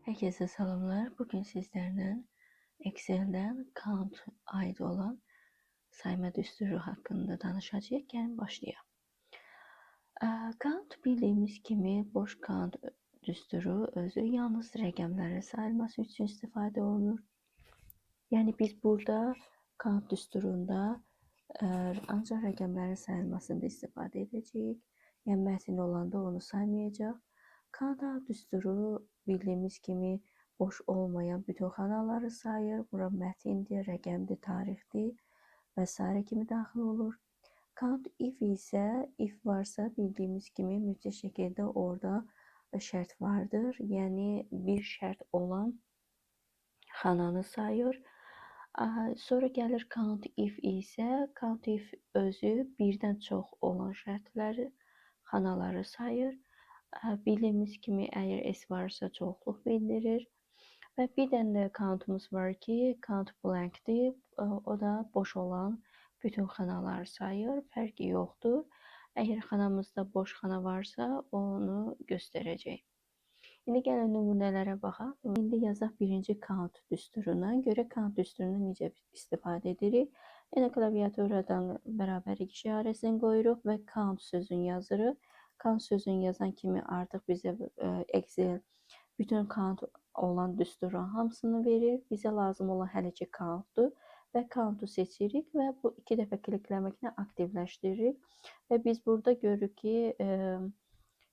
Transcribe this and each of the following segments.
Herkese selamlar. Bugün sizlerle Excel'den count ait olan sayma düsturu hakkında danışacağız. Gəlin başlayaq. Count bildiyimiz kimi boş count düsturu özü yalnız rəqəmlərin sayılması üçün istifadə olunur. Yəni biz burada count düsturunda ancaq rəqəmlərin sayılmasında istifadə edəcəyik. Yəni mətn olanda onu saymayacaq. Count düsturu bildiyimiz kimi boş olmayan bütün xanaları sayır. Bura mətindir, rəqəmdir, tarixdir və s. kimi daxil olur. Count if isə if varsa bildiyimiz kimi mütləq şəkildə orada şərt vardır. Yəni bir şərt olan xananı sayır. Sonra gəlir count if isə count if özü birdən çox olan şərtləri, xanaları sayır. Bildiyimiz kimi əgər S varsa çoxluq bildirir. Və bir dənə də count'umuz var ki, count blankdir. O da boş olan bütün xanaları sayır. Fərqi yoxdur. Əgər xanamızda boş xana varsa, onu göstərəcək. İndi gəlin nümunələrə baxaq. İndi yazaq birinci count düsturuna. Görə count düsturunu necə istifadə edirik? Yəni klaviaturadan bərabərlik işarəsini qoyuruq və count sözünü yazırıq. Count sözünü yazan kimi artıq bizə Excel bütün count olan düsturun hamısını verir. Bizə lazım olan hələ ki countdur və count'u seçirik və bu 2 dəfə klikləməklə aktivləşdiririk. Və biz burada görürük ki,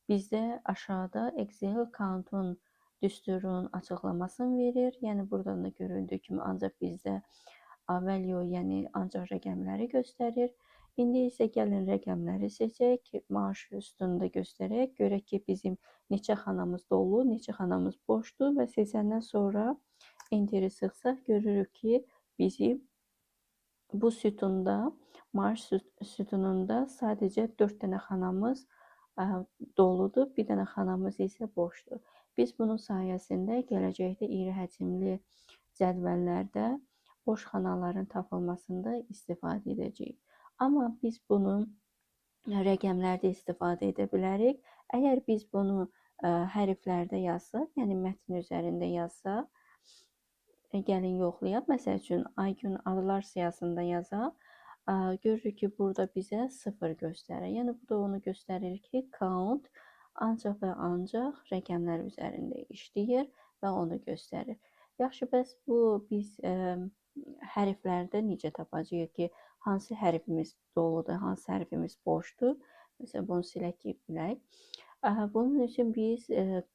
bizdə aşağıda Excel count'un düsturun açıqlamasını verir. Yəni buradan da görüldüyü kimi ancaq bizdə value, yəni ancaq rəqəmləri göstərir. İndi isə gəlin rəqəmləri seçək, maaş üstündə göstərək. Görək ki, bizim neçə xanamız dolu, neçə xanamız boşdur və seçəndən sonra enteri sıxsaq görürük ki, bizim bu sütunda, maaş sütununda sadəcə 4 dənə xanamız doludur, bir dənə xanamız isə boşdur. Biz bunun sayəsində gələcəkdə iri həcmli cədvəllərdə boş xanaların tapılmasında istifadə edəcəyik. Amma biz bunu rəqəmlərdə istifadə edə bilərik. Əgər biz bunu hərflərdə yazsaq, yəni mətn üzərində yazsaq, gəlin yoxlayaq. Məsəl üçün, Aygün adlar siyahısında yazaq. Görürük ki, burada bizə 0 göstərir. Yəni, bu da onu göstərir ki, count ancaq və ancaq rəqəmlər üzərində işləyir və onu göstərir. Yaxşı, bəs bu biz hərflərdə necə tapacağıq ki, hansı hərfimiz doludur, hansı hərfimiz boşdur? Məsələn, bunu silək ki, bilək. Bunun üçün biz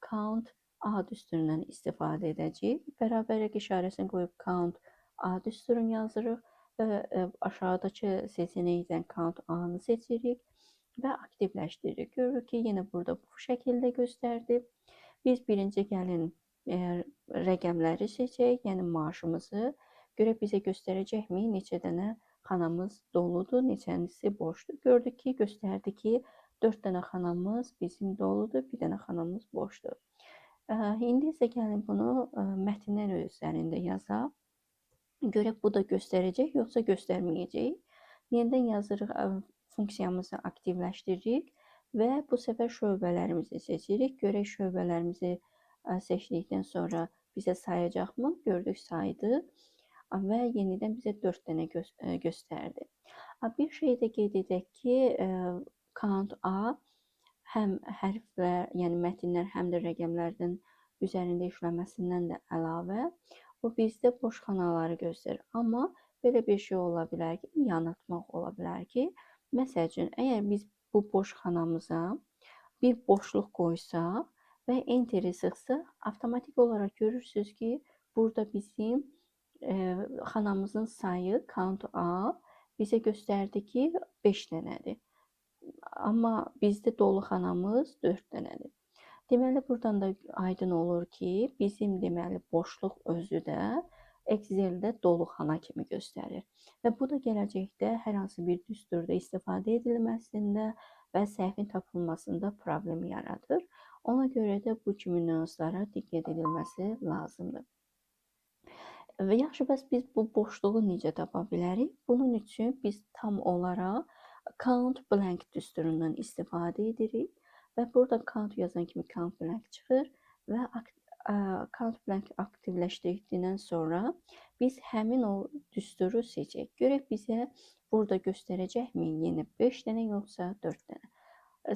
count A düsturundan istifadə edəcəyik. Bərabərlik işarəsini qoyub count A düsturunu yazırıq və aşağıdakı seçənəkdən count A-nı seçirik və aktivləşdiririk. Görürük ki, yenə burada bu şəkildə göstərdi. Biz birinci gəlin rəqəmləri seçək, yəni maaşımızı. Görə bizə göstərəcəkmi neçə dənə xanamız doludur, neçənisi boşdur. Gördük ki, göstərdi ki, 4 dənə xanamız bizim doludur, bir dənə xanamız boşdur. İndi isə gəlin bunu mətnlər üzərində yazaq. Görək bu da göstərəcək, yoxsa göstərməyəcək. Yenidən yazırıq, funksiyamızı aktivləşdiririk və bu səfər şöbələrimizi seçirik. Görək şöbələrimizi seçdikdən sonra bizə sayacaqmı? Gördük, saydı və yenidən bizə 4 dənə göstərdi. Bir şey də qeyd edək ki, count A həm hərflər, yəni mətnlər, həm də rəqəmlərdən üzərində işləməsindən də əlavə, o bizdə boş xanaları göstərir. Amma belə bir şey ola bilər ki, yanıltmaq ola bilər ki, məsəl üçün, əgər biz bu boş xanamıza bir boşluq qoysaq və enteri sıxsaq, avtomatik olaraq görürsünüz ki, burada bizim xanamızın sayı count A bizə göstərdi ki, 5 dənədir. Amma bizdə dolu xanamız 4 dənədir. Deməli, buradan da aydın olur ki, bizim deməli boşluq özü də Excel-də dolu xana kimi göstərir. Və bu da gələcəkdə hər hansı bir düsturda istifadə edilməsində və səhvin tapılmasında problem yaradır. Ona görə də bu kimi nüanslara diqqət edilməsi lazımdır. Və yaxşı, bəs biz bu boşluğu necə tapa bilərik? Bunun üçün biz tam olaraq count blank düsturundan istifadə edirik və burada count yazan kimi count blank çıxır və count blank aktivləşdirdikdən sonra biz həmin o düsturu seçək. Görək bizə burada göstərəcəkmi yenə 5 dənə yoxsa 4 dənə.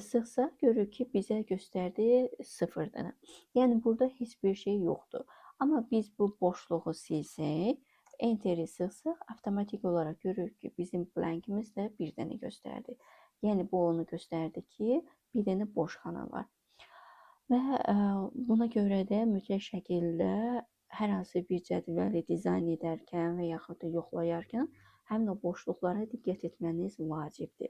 Sıxsaq görürük ki, bizə göstərdi 0 dənə. Yəni burada heç bir şey yoxdur. Amma biz bu boşluğu silsək, enteri sıxsaq, avtomatik olaraq görürük ki, bizim blankimiz də 1 dənə göstərdi. Yəni bu onu göstərdi ki, bir dənə boş xana var. Və buna görə də mütləq şəkildə hər hansı bir cədvəli dizayn edərkən və yaxud da yoxlayarkən həmin o boşluqlara diqqət etməniz vacibdir.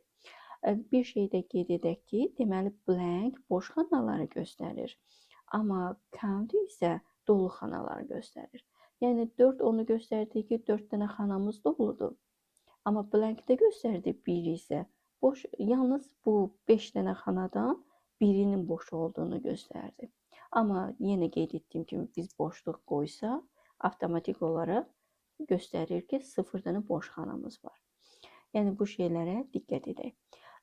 Bir şey də qeyd edək ki, deməli blank boş xanaları göstərir. Amma count isə dolu xanaları göstərir. Yəni 4 onu göstərdi ki, 4 dənə xanamız doludur. Amma blankdə göstərdi 1 isə boş, yalnız bu 5 dənə xanadan birinin boş olduğunu göstərdi. Amma yenə qeyd etdiyim kimi biz boşluq qoysaq, avtomatik olaraq göstərir ki, 0 dənə boş xanamız var. Yəni bu şeylərə diqqət edək.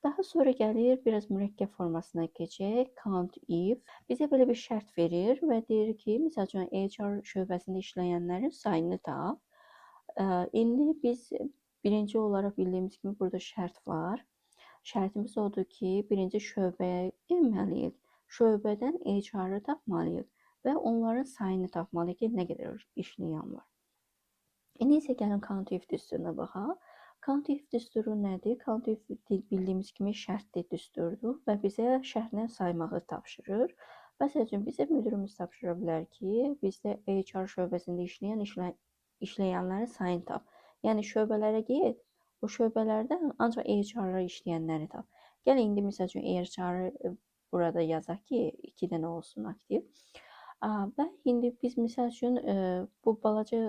Daha sonra gəlir, biraz mürəkkəb formasına keçək. Count if bizə belə bir şərt verir və deyir ki, məsəl üçün HR şöbəsində işləyənlərin sayını tap. İndi biz birinci olaraq bildiyimiz kimi burada şərt var. Şərtimiz odur ki, birinci şöbəyə girməliyik. Şöbədən HR-ı tapmalıyıq və onların sayını tapmalıyıq ki, nə qədər işləyən var. İndi isə gəlin count if düsturuna baxaq. Count if düsturu nədir? Count if bildiyimiz kimi şərtli düsturdur və bizə şərtlə saymağı tapşırır. Məsəl üçün bizə müdürümüz tapşıra bilər ki, bizdə HR şöbəsində işləyənlərin sayını tap. Yəni şöbələrə get. Bu şöbələrdən ancaq HR-a işləyənləri tap. Gəlin indi məsəl üçün HR-ı burada yazaq ki, 2 dənə olsun aktiv. Və indi biz məsəl üçün bu balaca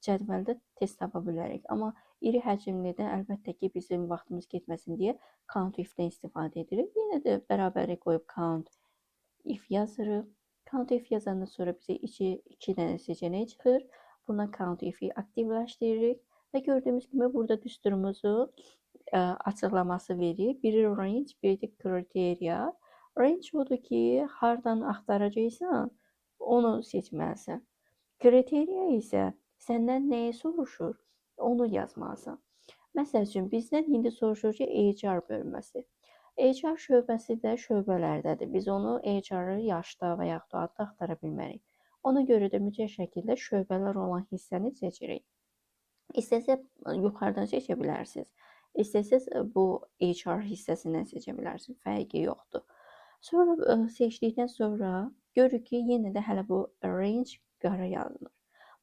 cədvəldə test tapa bilərik. Amma iri həcmlidə əlbəttə ki, bizim vaxtımız getməsin deyə count if-dən istifadə edirik. Yenə də bərabəri qoyub count if yazırıq. Count if yazandan sonra bizə 2 dənə seçenek çıxır. Buna count if-i aktivləşdiririk. Və gördüyümüz kimi burada düsturumuzu açıqlaması verir. Biri range, biri də kriteriya. Range odur ki, hardan axtaracaqsan, onu seçməlisən. Kriteriya isə səndən nəyi soruşur, onu yazmalısan. Məsəl üçün, bizdən indi soruşur ki, HR bölməsi. HR şöbəsi də şöbələrdədir. Biz onu HR-ı yaşda və yaxud da adda axtara bilmərik. Ona görə də mütləq şəkildə şöbələr olan hissəni seçirik. İstəsəz yuxarıdan seçə bilərsiniz. İstəsəz bu HR hissəsindən seçə bilərsiniz. Fərqi yoxdur. Sonra seçdikdən sonra görürük ki, yenə də hələ bu range qara yazılır.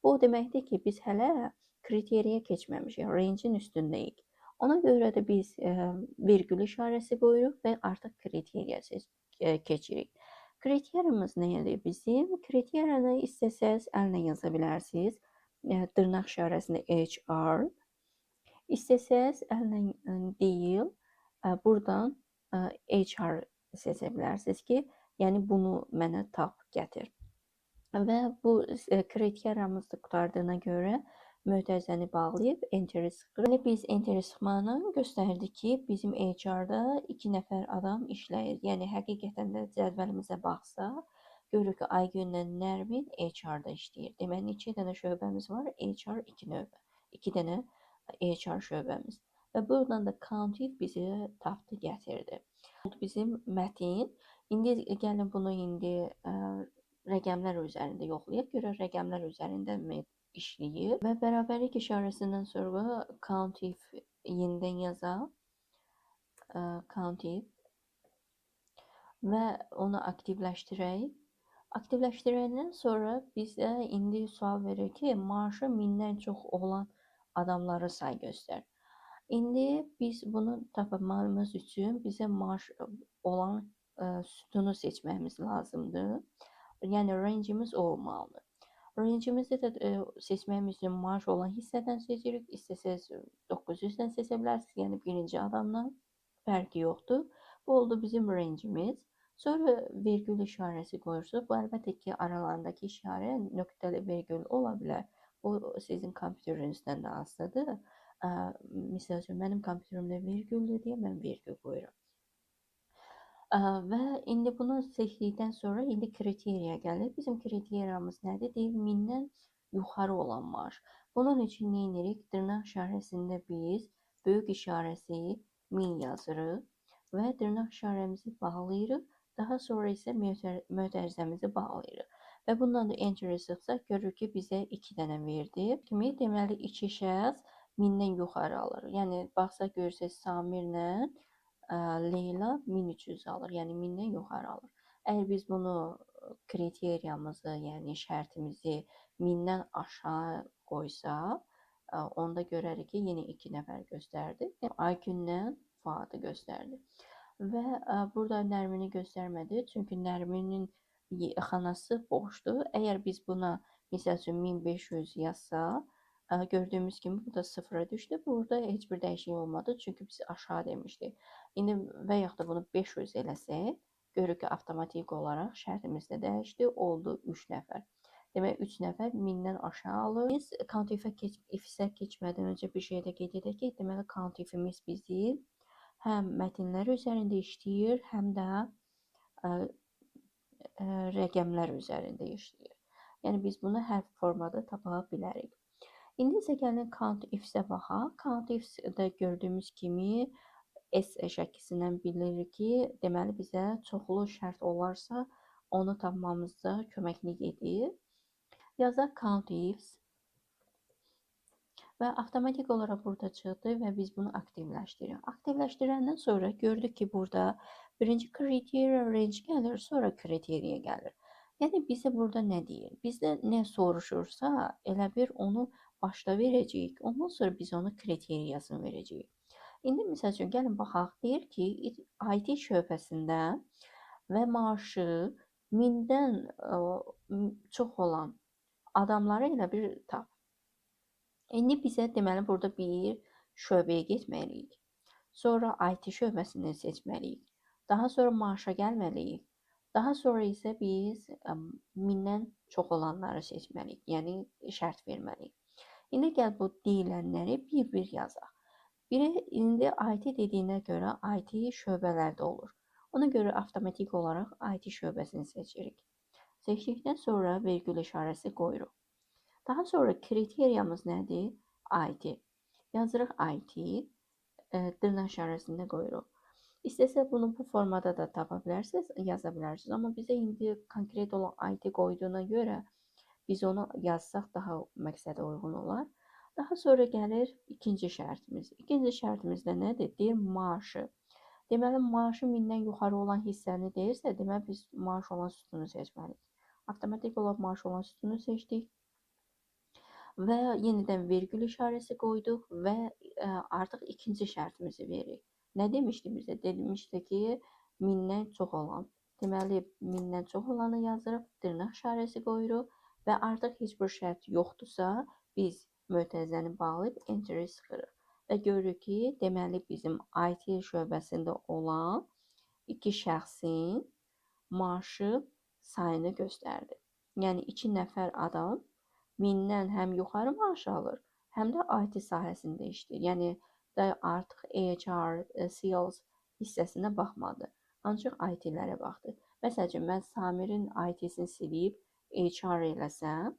Bu o deməkdir ki, biz hələ kriteriya keçməmişik. Range-in üstündəyik. Ona görə də biz vergül işarəsi qoyuruq və artıq kriteriya keçirik. Kriteriyamız nədir bizim? Kriteriyanı istəsəz əllə yaza bilərsiniz. Dırnaq işarəsində HR. İstəsəz əllə deyil, buradan HR seçə bilərsiniz ki, yəni bunu mənə tap gətir. Və bu kriteriyamız da qurtardığına görə mötərizəni bağlayıb enteri sıxırıq. Yəni biz enteri sıxmanı göstərdi ki, bizim HR-da 2 nəfər adam işləyir. Yəni həqiqətən də cədvəlimizə baxsaq, görürük ki, Aygünlə Nərmin HR-da işləyir. Deməli, 2 dənə şöbəmiz var, HR 2 növbə. 2 dənə HR şöbəmiz. Və buradan da count if bizi tapdı, gətirdi. Bizim mətin. İndi gəlin bunu rəqəmlər üzərində yoxlayaq. Görək rəqəmlər üzərində mi işləyir. Və bərabərlik işarəsindən sonra count if yenidən yazaq. Count if və onu aktivləşdirək. Aktivləşdirəndən sonra bizə indi sual verir ki, maaşı 1000-dən çox olan adamları say göstər. İndi biz bunu tapmamız üçün bizə maaş olan sütunu seçməyimiz lazımdır. Yəni range'imiz o olmalıdır. Range'imizi də seçməyimiz üçün maaş olan hissədən seçirik. İstəsəz 900-dən seçə bilərsiniz, yəni birinci adamdan. Fərqi yoxdur. Bu oldu bizim range'imiz. Sonra vergül işarəsi qoyursunuz. Bu əlbəttə ki, aralarındakı işarə nöqtəli vergül ola bilər. Bu sizin kompüterinizdən də asılıdır. Məsəl üçün, mənim kompüterimdə vergüldür deyə mən vergül qoyuram. Və indi bunu seçdikdən sonra indi kriteriya gəlir. Bizim kriteriyamız nədir? Deyir 1000-dən yuxarı olan maaş. Bunun üçün nə edirik? Dırnaq işarəsində biz böyük işarəsi 1000 yazırıq və dırnaq işarəmizi bağlayırıq. Daha sonra isə mötərizəmizi bağlayırıq. Və bundan da enter sıxsaq görürük ki, bizə 2 dənə verdi. Kimi deməli 2 şəxs 1000-dən yuxarı alır. Yəni baxsaq görürsəz Samirlə Leyla 1300 alır, yəni 1000-dən yuxarı alır. Əgər biz bunu kriteriyamızı, yəni şərtimizi 1000-dən aşağı qoysaq, onda görərik ki, yenə 2 nəfər göstərdi. Aygünlə Fuadı göstərdi. Və burada Nərmini göstərmədi, çünki Nərminin xanası boşdur. Əgər biz buna məsəl üçün 1500 yazsaq, gördüyümüz kimi burada sıfıra düşdü. Burada heç bir dəyişiklik olmadı, çünki biz aşağı demişdik. İndi və yaxud da bunu 500 eləsək, görürük ki, avtomatik olaraq şərtimiz də dəyişdi, oldu 3 nəfər. Demək 3 nəfər 1000-dən aşağı alır. Biz count if-ə keçmədən öncə bir şey də qeyd edək ki, deməli count if-imiz bizi həm mətnlər üzərində işləyir, həm də rəqəmlər üzərində işləyir. Yəni biz bunu hər formada tapa bilərik. İndi isə gəlin count if-ə baxaq. Count if-də gördüyümüz kimi S şəkisindən bilirik ki, deməli bizə çoxlu şərt olarsa, onu tapmamızda köməklik edir. Yazaq count ifs və avtomatik olaraq burada çıxdı və biz bunu aktivləşdiririk. Aktivləşdirəndən sonra gördük ki, burada birinci kriteriya range gəlir, sonra kriteriya gəlir. Yəni bizə burada nə deyir? Bizdə nə soruşursa, elə bir onu başda verəcəyik. Ondan sonra biz onu kriteriyasını verəcəyik. İndi məsəl üçün gəlin baxaq. Deyir ki, IT şöbəsində və maaşı 1000-dən çox olan adamları elə bir tap. İndi bizə deməli burada bir şöbəyə getməliyik. Sonra IT şöbəsini seçməliyik. Daha sonra maaşa gəlməliyik. Daha sonra isə biz 1000-dən çox olanları seçməliyik. Yəni şərt verməliyik. İndi gəl bu deyilənləri bir-bir yazaq. Biri indi IT dediyinə görə IT şöbələrdə olur. Ona görə avtomatik olaraq IT şöbəsini seçirik. Seçdikdən sonra vergül işarəsi qoyuruq. Daha sonra kriteriyamız nədir? IT. Yazırıq IT, dırnaq işarəsində qoyuruq. İstəsə bunu bu formada da tapa bilərsiniz, yaza bilərsiniz. Amma bizə indi konkret olan IT qoyduğuna görə biz onu yazsaq daha məqsədə uyğun olar. Daha sonra gəlir ikinci şərtimiz. İkinci şərtimizdə nədir? Deyir maaşı. Deməli, maaşı 1000-dən yuxarı olan hissəni deyirsə, deməli biz maaş olan sütunu seçməliyik. Avtomatik olaraq maaş olan sütunu seçdik. Və yenidən vergül işarəsi qoyduq və artıq ikinci şərtimizi veririk. Nə demişdi bizə? Demişdi ki, 1000-dən çox olan. Deməli, 1000-dən çox olanı yazırıq, dırnaq işarəsi qoyuruq və artıq heç bir şərt yoxdursa, biz mötərizəni bağlayıb enteri sıxırıq. Və görürük ki, deməli bizim IT şöbəsində olan 2 şəxsin maaşı sayını göstərdi. Yəni 2 nəfər adam 1000-dən həm yuxarı maaş alır, həm də IT sahəsində işləyir. Yəni də artıq HR, sales hissəsinə baxmadı. Ancaq IT-lərə baxdı. Məsəl üçün mən Samirin IT-sini silib HR eləsəm,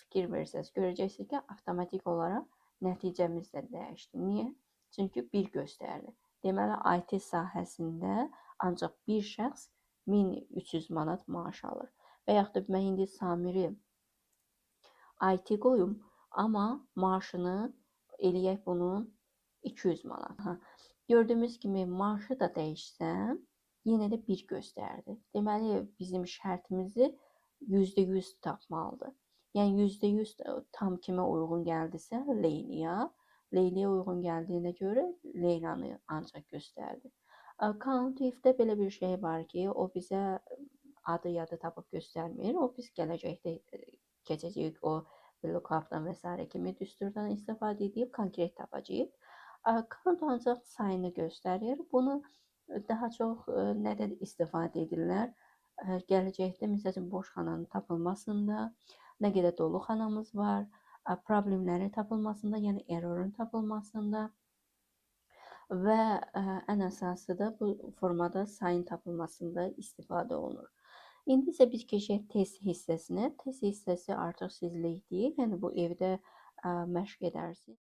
fikir versəz, görəcəksiniz ki, avtomatik olaraq nəticəmiz də dəyişdi. Niyə? Çünki 1 göstərdi. Deməli, IT sahəsində ancaq bir şəxs 1300 manat maaş alır. Və yaxud da mən indi Samiri IT qoyum, amma maaşını eləyək bunun 200 manat. Gördüyümüz kimi maaşı da dəyişsəm, yenə də 1 göstərdi. Deməli, bizim şərtimizi %100 tapmalıdır. Yəni %100 tam kimə uyğun gəldisə Leyliyə uyğun gəldiyinə görə Leylanı ancaq göstərdi. Count if-də belə bir şey var ki, o bizə adı yadı tapıb göstərmir. O biz gələcəkdə keçəcəyik o lookup-dan və s. kimi düsturdan istifadə edib konkret tapacağıq. Count ancaq sayını göstərir. Bunu daha çox nədən istifadə edirlər? Gələcəkdə məsələn boş xananın tapılmasında, nə qədər dolu xanamız var, problemlərin tapılmasında, yəni errorun tapılmasında və ən əsası da bu formada sayın tapılmasında istifadə olunur. İndi isə biz keçək test hissəsinə. Test hissəsi artıq sizlikdir. Yəni bu evdə məşq edərsiniz.